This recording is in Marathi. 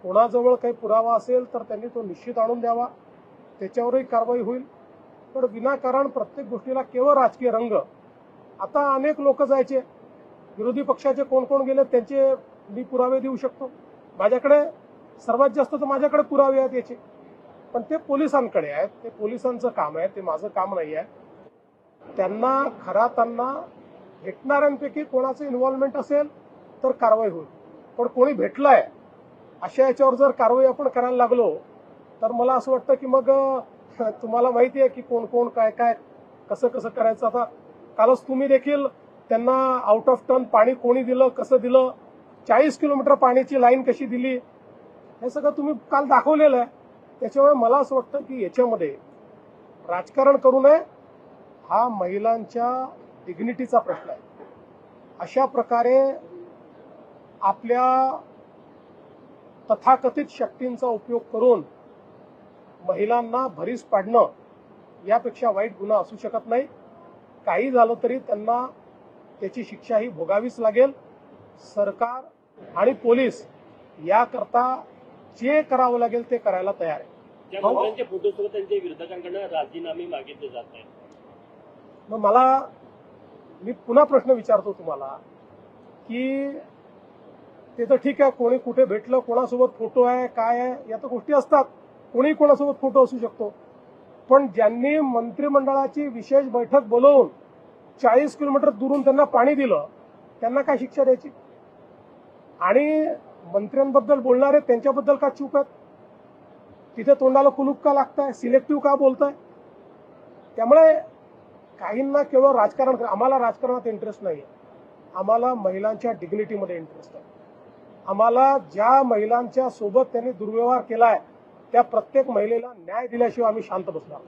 कोणाजवळ काही पुरावा असेल तर त्यांनी तो निश्चित आणून द्यावा, त्याच्यावरही कारवाई होईल. पण विनाकारण प्रत्येक गोष्टीला केवळ राजकीय रंग. आता अनेक लोक जायचे, विरोधी पक्षाचे कोण कोण गेले त्यांचे मी पुरावे देऊ शकतो. माझ्याकडे सर्वात जास्त तर माझ्याकडे पुरावे आहेत याचे, पण ते पोलिसांकडे आहेत. ते पोलिसांचं काम आहे, ते माझं काम नाही आहे. त्यांना खरातांना भेटणाऱ्यांपैकी कोणाचं इन्व्हॉल्वमेंट असेल तर कारवाई होईल. पण कोणी भेटलंय अशा याच्यावर जर कारवाई आपण करायला लागलो तर मला असं वाटतं की मग तुम्हाला माहिती आहे की कोण कोण काय काय कसं कसं करायचं. आता कालच तुम्ही देखील त्यांना आउट ऑफ टर्न पाणी कोणी दिलं, कसं दिलं, 40 किलोमीटर पाण्याची लाईन कशी दिली, हे सगळं तुम्ही काल दाखवलेलं आहे. त्याच्यामुळे मला असं वाटतं की याच्यामध्ये राजकारण करू नये. हा महिलांच्या डिग्निटीचा प्रश्न आहे. अशा प्रकारे आपल्या तथाकथित शक्तींचा उपयोग करून महिलांना भरीस पाडणं यापेक्षा वाईट गुन्हा असू शकत नाही. काही झालं तरी त्यांना त्याची शिक्षा ही भोगावीच लागेल. सरकार आणि पोलीस याकरता जे करावं लागेल ते करायला तयार आहे. ज्या मंत्र्यांच्या फोटोसोबत त्यांच्या विरोधकांकडून राजीनामे मागितले जात आहेत, मग मी पुन्हा प्रश्न विचारतो तुम्हाला की ते तर ठीक आहे, कोणी कुठे भेटलं, कोणासोबत फोटो आहे, काय आहे, या तर गोष्टी असतात. कोणी कोणासोबत फोटो असू शकतो. पण ज्यांनी मंत्रिमंडळाची विशेष बैठक बोलवून 40 किलोमीटर दुरून त्यांना पाणी दिलं त्यांना काय शिक्षा द्यायची? आणि मंत्र्यांबद्दल बोलणारे त्यांच्याबद्दल का चूक आहेत? तिथे तोंडाला कुलूप का लागताय? सिलेक्टिव्ह का बोलताय? त्यामुळे काहींना केवळ राजकारण, आम्हाला राजकारणात इंटरेस्ट नाही. आम्हाला महिलांच्या डिग्निटीमध्ये इंटरेस्ट आहे. आम्हाला ज्या महिलांच्या सोबत त्यांनी दुर्व्यवहार केलाय त्या प्रत्येक महिलेला न्याय दिल्याशिवाय आम्ही शांत बसणार.